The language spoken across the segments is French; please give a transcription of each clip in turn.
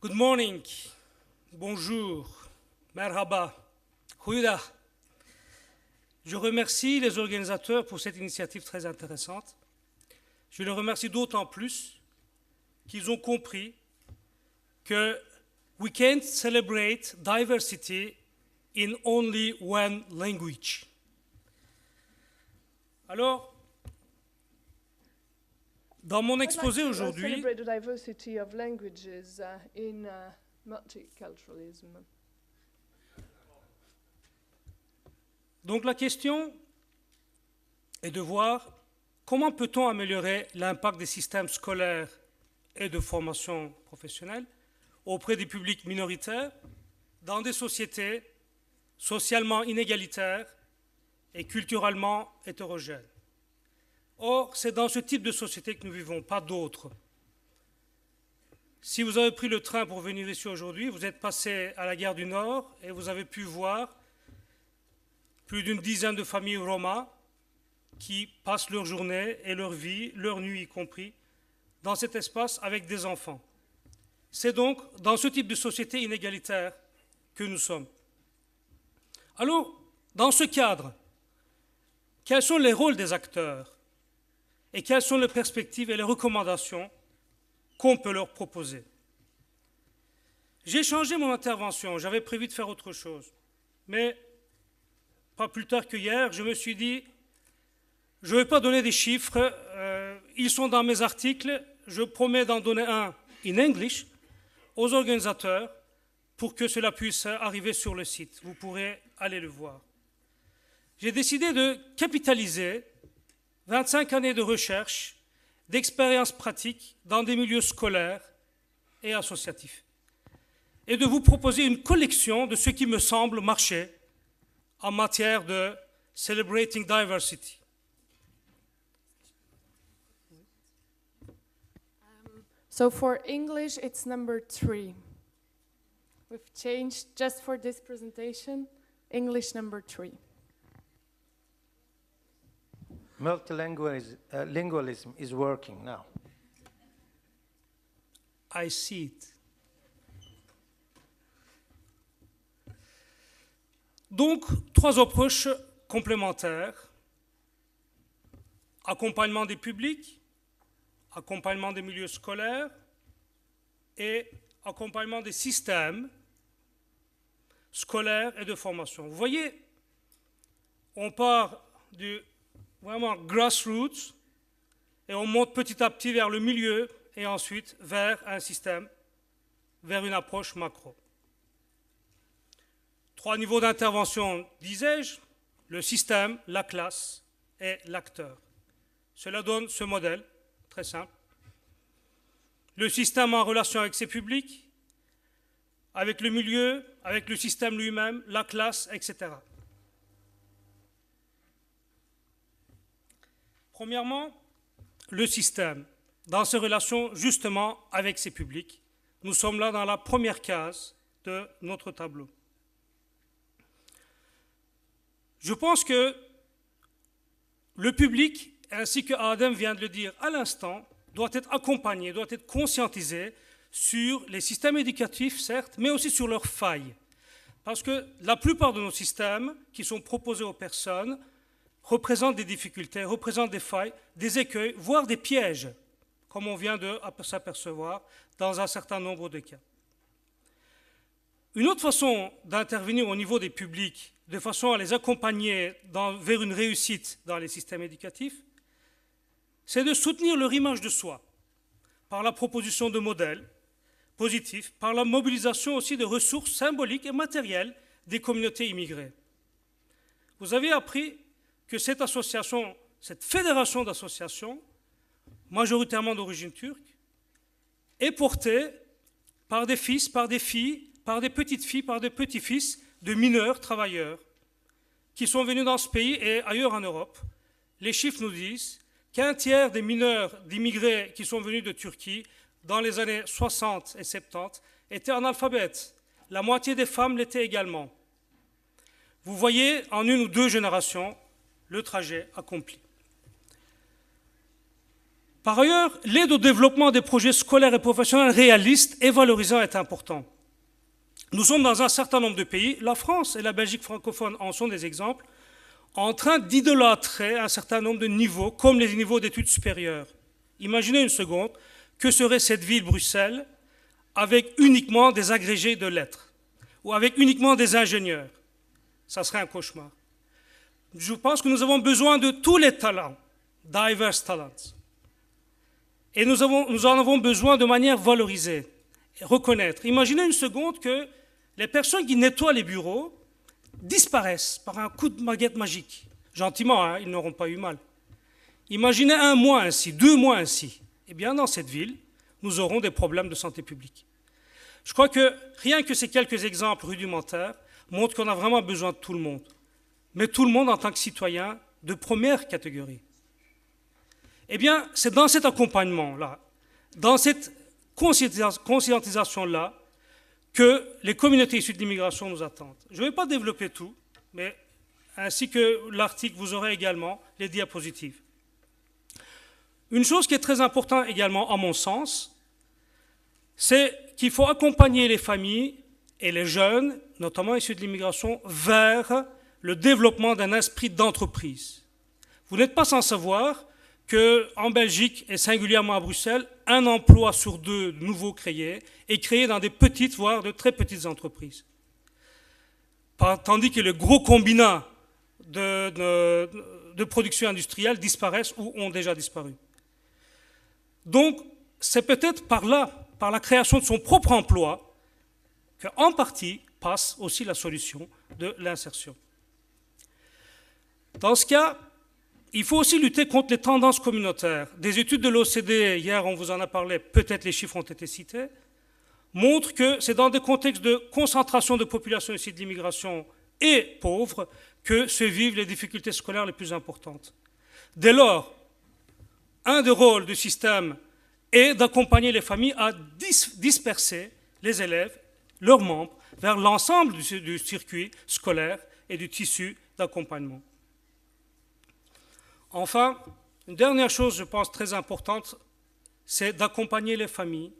Good morning, bonjour, merhaba, goeiedag. Je remercie les organisateurs pour cette initiative très intéressante. Je les remercie d'autant plus qu'ils ont compris que we can't celebrate diversity in only one language. Alors, dans mon exposé aujourd'hui, celebrate the diversity of languages in multiculturalism. donc la question est de voir comment peut-on améliorer l'impact des systèmes scolaires et de formation professionnelle auprès des publics minoritaires dans des sociétés socialement inégalitaires et culturellement hétérogènes. Or, c'est dans ce type de société que nous vivons, pas d'autres. Si vous avez pris le train pour venir ici aujourd'hui, vous êtes passé à la gare du Nord et vous avez pu voir plus d'une dizaine de familles romas qui passent leur journée et leur vie, leur nuit y compris, dans cet espace avec des enfants. C'est donc dans ce type de société inégalitaire que nous sommes. Alors, dans ce cadre, quels sont les rôles des acteurs et quelles sont les perspectives et les recommandations qu'on peut leur proposer? J'ai changé mon intervention, j'avais prévu de faire autre chose, mais pas plus tard que hier, je me suis dit, je ne vais pas donner des chiffres, ils sont dans mes articles, je promets d'en donner un in English aux organisateurs pour que cela puisse arriver sur le site. Vous pourrez aller le voir. J'ai décidé de capitaliser 25 années de recherche, d'expérience pratique dans des milieux scolaires et associatifs, et de vous proposer une collection de ce qui me semble marcher en matière de celebrating diversity. So for English, it's number 3. We've changed just for this presentation, English number 3. Multilingualism is working now. I see it. Donc, 3 approches complémentaires. Accompagnement des publics, accompagnement des milieux scolaires et accompagnement des systèmes scolaires et de formation. Vous voyez, on part du vraiment grassroots et on monte petit à petit vers le milieu et ensuite vers un système, vers une approche macro. 3 niveaux d'intervention, disais-je, le système, la classe et l'acteur. Cela donne ce modèle, très simple. Le système en relation avec ses publics, avec le milieu, avec le système lui-même, la classe, etc. Premièrement, le système, dans ses relations justement avec ses publics. Nous sommes là dans la première case de notre tableau. Je pense que le public, ainsi que Adam vient de le dire à l'instant, doit être accompagné, doit être conscientisé sur les systèmes éducatifs, certes, mais aussi sur leurs failles. Parce que la plupart de nos systèmes qui sont proposés aux personnes représentent des difficultés, représentent des failles, des écueils, voire des pièges, comme on vient de s'apercevoir dans un certain nombre de cas. Une autre façon d'intervenir au niveau des publics, de façon à les accompagner vers une réussite dans les systèmes éducatifs, c'est de soutenir leur image de soi, par la proposition de modèles positifs, par la mobilisation aussi de ressources symboliques et matérielles des communautés immigrées. Vous avez appris que cette association, cette fédération d'associations, majoritairement d'origine turque, est portée par des fils, par des filles, par des petites filles, par des petits-fils de mineurs travailleurs qui sont venus dans ce pays et ailleurs en Europe. Les chiffres nous disent qu'un tiers des mineurs d'immigrés qui sont venus de Turquie dans les années 60 et 70 étaient analphabètes. La moitié des femmes l'étaient également. Vous voyez en 1 ou 2 générations le trajet accompli. Par ailleurs, l'aide au développement des projets scolaires et professionnels réalistes et valorisants est important. Nous sommes dans un certain nombre de pays, la France et la Belgique francophone en sont des exemples, en train d'idolâtrer un certain nombre de niveaux, comme les niveaux d'études supérieures. Imaginez une seconde, que serait cette ville, Bruxelles, avec uniquement des agrégés de lettres, ou avec uniquement des ingénieurs. Ça serait un cauchemar. Je pense que nous avons besoin de tous les talents, diverse talents. Et nous en avons besoin de manière valorisée, et reconnaître. Imaginez une seconde que les personnes qui nettoient les bureaux disparaissent par un coup de baguette magique. Gentiment, hein, ils n'auront pas eu mal. Imaginez 1 mois ainsi, 2 mois ainsi. Eh bien, dans cette ville, nous aurons des problèmes de santé publique. Je crois que rien que ces quelques exemples rudimentaires montrent qu'on a vraiment besoin de tout le monde. Mais tout le monde en tant que citoyen de première catégorie. Eh bien, c'est dans cet accompagnement-là, dans cette conscientisation-là, que les communautés issues de l'immigration nous attendent. Je ne vais pas développer tout, mais ainsi que l'article, vous aurez également les diapositives. Une chose qui est très importante également, à mon sens, c'est qu'il faut accompagner les familles et les jeunes, notamment issus de l'immigration, vers le développement d'un esprit d'entreprise. Vous n'êtes pas sans savoir qu'en Belgique, et singulièrement à Bruxelles, 1 emploi sur 2 nouveaux créés est créé dans des petites, voire de très petites entreprises. Tandis que les gros combinats de production industrielle disparaissent ou ont déjà disparu. Donc, c'est peut-être par là, par la création de son propre emploi, qu'en partie passe aussi la solution de l'insertion. Dans ce cas, il faut aussi lutter contre les tendances communautaires. Des études de l'OCDE, hier on vous en a parlé, peut-être les chiffres ont été cités, montrent que c'est dans des contextes de concentration de population issue de l'immigration et pauvres que se vivent les difficultés scolaires les plus importantes. Dès lors, un des rôles du système est d'accompagner les familles à disperser les élèves, leurs membres, vers l'ensemble du circuit scolaire et du tissu d'accompagnement. Enfin, une dernière chose, je pense, très importante, c'est d'accompagner les familles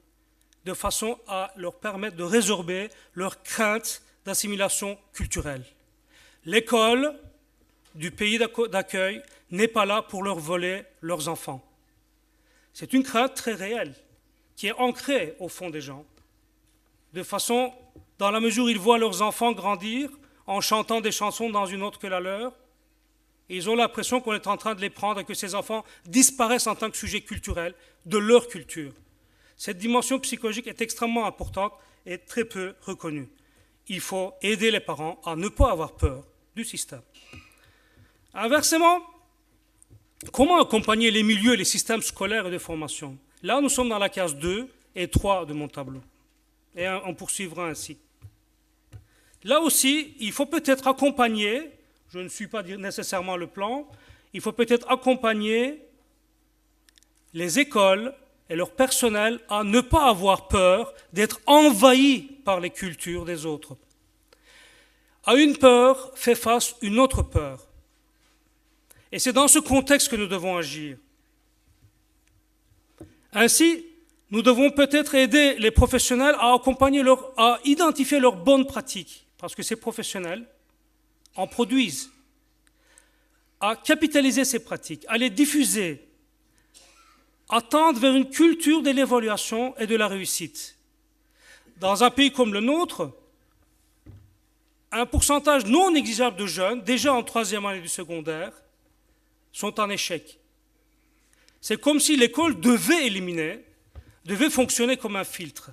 de façon à leur permettre de résorber leurs craintes d'assimilation culturelle. L'école du pays d'accueil n'est pas là pour leur voler leurs enfants. C'est une crainte très réelle qui est ancrée au fond des gens, de façon, dans la mesure où ils voient leurs enfants grandir en chantant des chansons dans une autre que la leur, et ils ont l'impression qu'on est en train de les prendre et que ces enfants disparaissent en tant que sujet culturel de leur culture. Cette dimension psychologique est extrêmement importante et très peu reconnue. Il faut aider les parents à ne pas avoir peur du système. Inversement, comment accompagner les milieux et les systèmes scolaires et de formation? Là, nous sommes dans la case 2 et 3 de mon tableau. Et on poursuivra ainsi. Là aussi, il faut peut-être accompagner, je ne suis pas nécessairement le plan, il faut peut-être accompagner les écoles et leur personnel à ne pas avoir peur d'être envahis par les cultures des autres. À une peur fait face une autre peur. Et c'est dans ce contexte que nous devons agir. Ainsi, nous devons peut-être aider les professionnels à à identifier leurs bonnes pratiques, parce que ces professionnels en produisent, à capitaliser ces pratiques, à les diffuser, à tendre vers une culture de l'évaluation et de la réussite. Dans un pays comme le nôtre, un pourcentage non négligeable de jeunes, déjà en 3e année du secondaire, sont en échec. C'est comme si l'école devait fonctionner comme un filtre.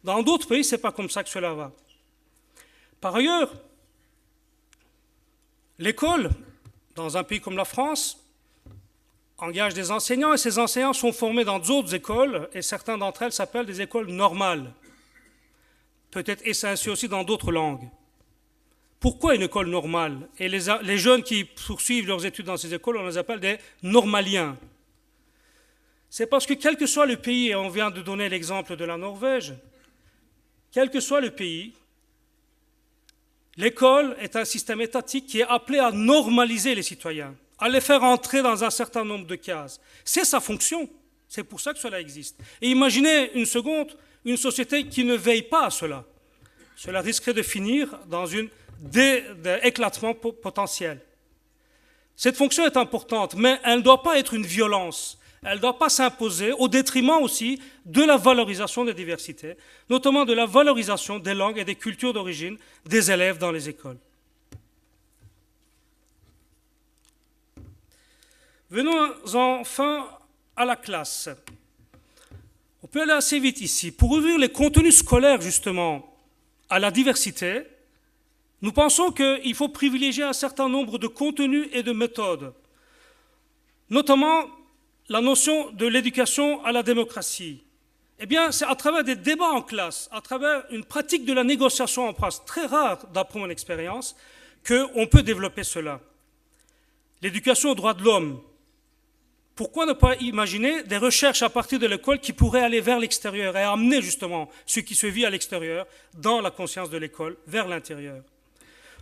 Dans d'autres pays, ce n'est pas comme ça que cela va. Par ailleurs, l'école, dans un pays comme la France, engage des enseignants et ces enseignants sont formés dans d'autres écoles et certaines d'entre elles s'appellent des écoles normales. Peut-être et c'est ainsi aussi dans d'autres langues. Pourquoi une école normale? Et les jeunes qui poursuivent leurs études dans ces écoles, on les appelle des normaliens. C'est parce que quel que soit le pays, et on vient de donner l'exemple de la Norvège, quel que soit le pays, l'école est un système étatique qui est appelé à normaliser les citoyens, à les faire entrer dans un certain nombre de cases. C'est sa fonction. C'est pour ça que cela existe. Et imaginez une seconde, une société qui ne veille pas à cela. Cela risquerait de finir dans un éclatement potentiel. Cette fonction est importante, mais elle ne doit pas être une violence. Elle ne doit pas s'imposer au détriment aussi de la valorisation des diversités, notamment de la valorisation des langues et des cultures d'origine des élèves dans les écoles. Venons enfin à la classe. On peut aller assez vite ici. Pour ouvrir les contenus scolaires, justement, à la diversité, nous pensons qu'il faut privilégier un certain nombre de contenus et de méthodes, notamment la notion de l'éducation à la démocratie. Eh bien, c'est à travers des débats en classe, à travers une pratique de la négociation en classe, très rare d'après mon expérience, qu'on peut développer cela. L'éducation aux droits de l'homme. Pourquoi ne pas imaginer des recherches à partir de l'école qui pourraient aller vers l'extérieur et amener justement ce qui se vit à l'extérieur, dans la conscience de l'école, vers l'intérieur.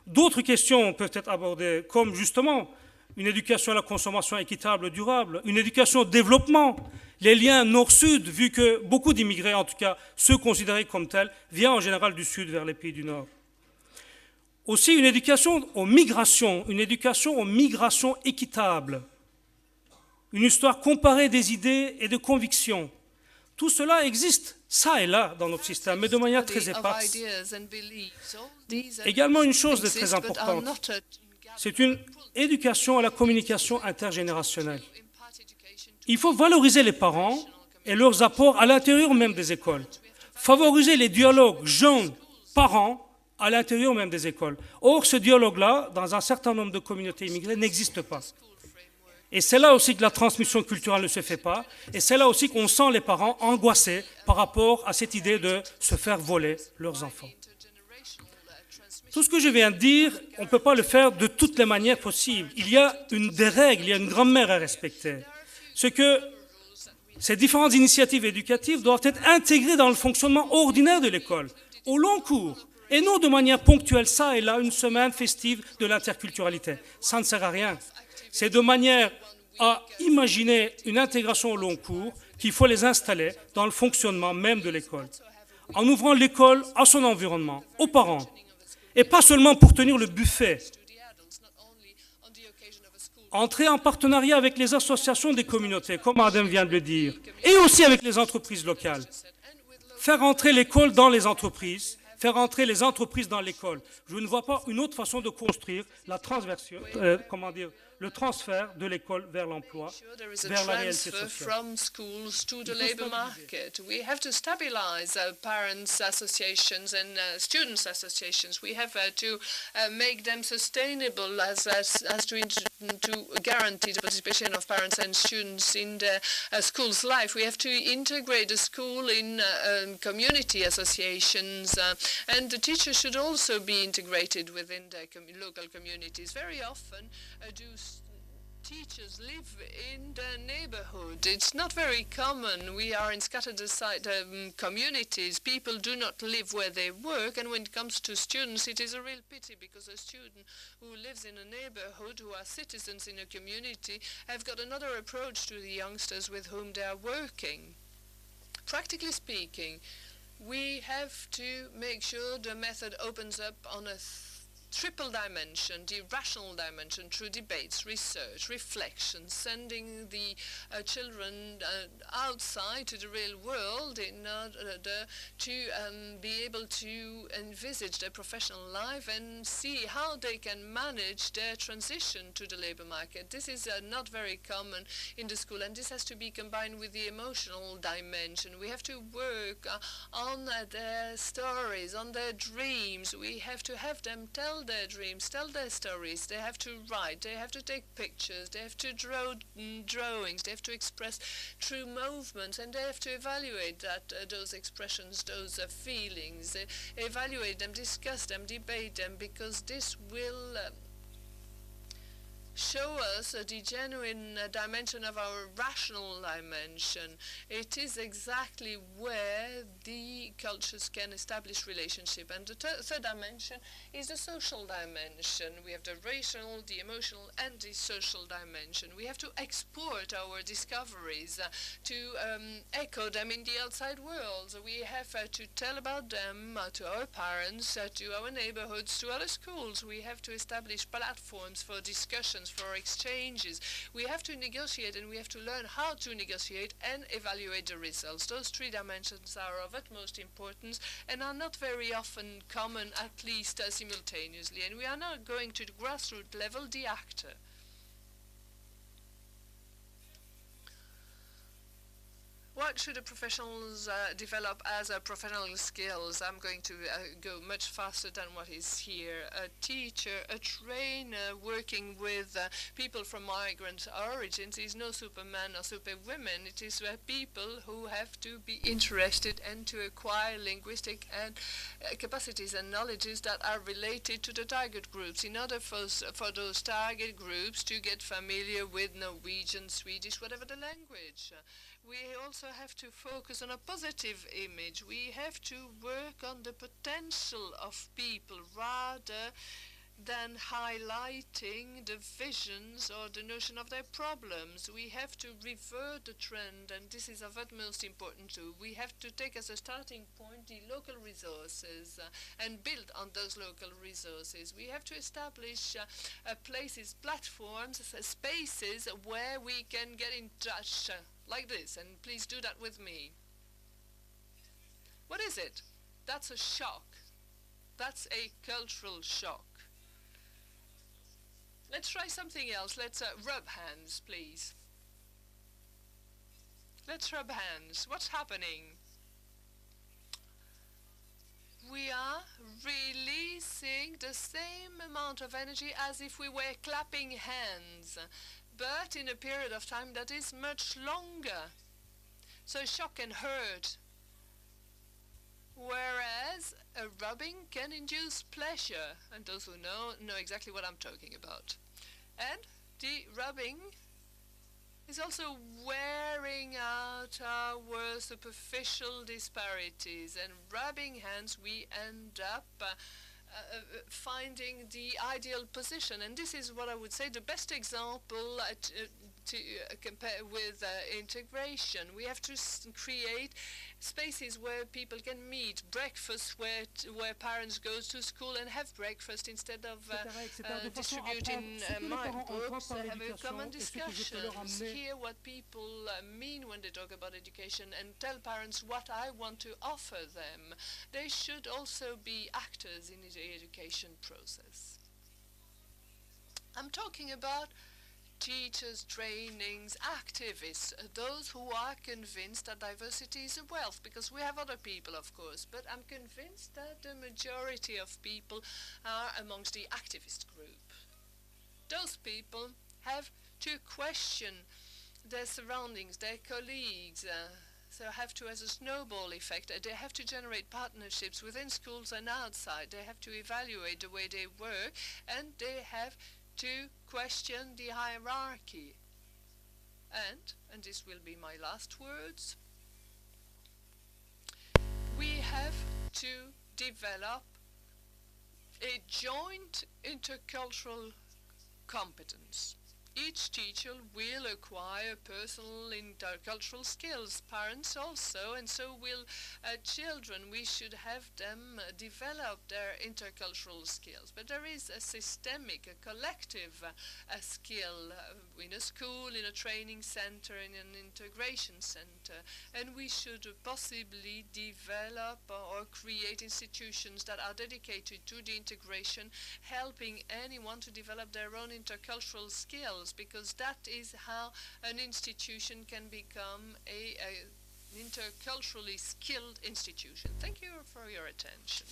D'autres questions peuvent être abordées, comme justement une éducation à la consommation équitable, durable, une éducation au développement, les liens nord-sud, vu que beaucoup d'immigrés, en tout cas ceux considérés comme tels, viennent en général du sud vers les pays du nord. Aussi une éducation aux migrations équitables, une histoire comparée des idées et de convictions. Tout cela existe, ça et là, dans notre système, mais de manière très éparse. Également une chose de très importante, c'est une éducation à la communication intergénérationnelle. Il faut valoriser les parents et leurs apports à l'intérieur même des écoles. Favoriser les dialogues jeunes-parents à l'intérieur même des écoles. Or, ce dialogue-là, dans un certain nombre de communautés immigrées, n'existe pas. Et c'est là aussi que la transmission culturelle ne se fait pas. Et c'est là aussi qu'on sent les parents angoissés par rapport à cette idée de se faire voler leurs enfants. Tout ce que je viens de dire, on ne peut pas le faire de toutes les manières possibles. Il y a des règles, il y a une grammaire à respecter. Ce que ces différentes initiatives éducatives doivent être intégrées dans le fonctionnement ordinaire de l'école, au long cours, et non de manière ponctuelle, ça et là, une semaine festive de l'interculturalité. Ça ne sert à rien. C'est de manière à imaginer une intégration au long cours qu'il faut les installer dans le fonctionnement même de l'école, en ouvrant l'école à son environnement, aux parents, et pas seulement pour tenir le buffet. Entrer en partenariat avec les associations des communautés, comme Adam vient de le dire, et aussi avec les entreprises locales. Faire entrer l'école dans les entreprises, faire entrer les entreprises dans l'école. Je ne vois pas une autre façon de construire la transversion, le transfert de l'école vers l'emploi, vers la réalité sociale. From schools to the labor market. We have to stabilize parents' associations and students' associations. We have to make them sustainable as to guarantee the participation of parents and students in the school's life. We have to integrate the school in community associations, and the teachers should also be integrated within the local communities. Very often teachers live in the neighborhood. It's not very common. We are in scattered communities. People do not live where they work, and when it comes to students, it is a real pity because a student who lives in a neighborhood, who are citizens in a community, have got another approach to the youngsters with whom they are working. Practically speaking, we have to make sure the method opens up on a triple dimension, the rational dimension, through debates, research, reflection, sending the children outside to the real world in order to be able to envisage their professional life and see how they can manage their transition to the labor market. This is not very common in the school, and this has to be combined with the emotional dimension. We have to work on their stories, on their dreams. We have to have them tell their dreams, tell their stories. They have to write, they have to take pictures, they have to draw drawings, they have to express true movements, and they have to evaluate those expressions, those feelings, evaluate them, discuss them, debate them, because this will show us the genuine dimension of our rational dimension. It is exactly where the cultures can establish relationship. And the third dimension is the social dimension. We have the rational, the emotional, and the social dimension. We have to export our discoveries to echo them in the outside world. We have to tell about them to our parents, to our neighborhoods, to other schools. We have to establish platforms for discussions, for exchanges. We have to negotiate, and we have to learn how to negotiate and evaluate the results. Those three dimensions are of utmost importance and are not very often common, at least simultaneously. And we are now going to the grassroots level, the actor. What should the professionals develop as professional skills? I'm going to go much faster than what is here. A teacher, a trainer working with people from migrant origins is no superman or superwoman. It is people who have to be interested and to acquire linguistic and capacities and knowledges that are related to the target groups in order for those target groups to get familiar with Norwegian, Swedish, whatever the language. We also have to focus on a positive image. We have to work on the potential of people rather than highlighting the visions or the notion of their problems. We have to revert the trend, and this is of utmost importance too. We have to take as a starting point the local resources and build on those local resources. We have to establish places, platforms, spaces where we can get in touch like this, and please do that with me. What is it? That's a shock. That's a cultural shock. Let's try something else. Let's rub hands, please. Let's rub hands. What's happening? We are releasing the same amount of energy as if we were clapping hands, but in a period of time that is much longer. So shock and hurt. Whereas a rubbing can induce pleasure, and those who know exactly what I'm talking about. And the rubbing is also wearing out our superficial disparities, and rubbing hands we end up finding the ideal position. And this is what I would say the best example to compare with integration. We have to create spaces where people can meet, breakfast where parents go to school and have breakfast instead of distributing mind books, have a common discussions, hear what people mean when they talk about education, and tell parents what I want to offer them. They should also be actors in the education process. I'm talking about teachers, trainings, activists, those who are convinced that diversity is a wealth, because we have other people, of course, but I'm convinced that the majority of people are amongst the activist group. Those people have to question their surroundings, their colleagues, so have to, as a snowball effect, they have to generate partnerships within schools and outside. They have to evaluate the way they work, and they have to question the hierarchy. And this will be my last words, we have to develop a joint intercultural competence. Each teacher will acquire personal intercultural skills, parents also, and so will children. We should have them develop their intercultural skills. But there is a systemic, a collective skill in a school, in a training center, in an integration center, and we should possibly develop or create institutions that are dedicated to the integration, helping anyone to develop their own intercultural skills, because that is how an institution can become an interculturally skilled institution. Thank you for your attention.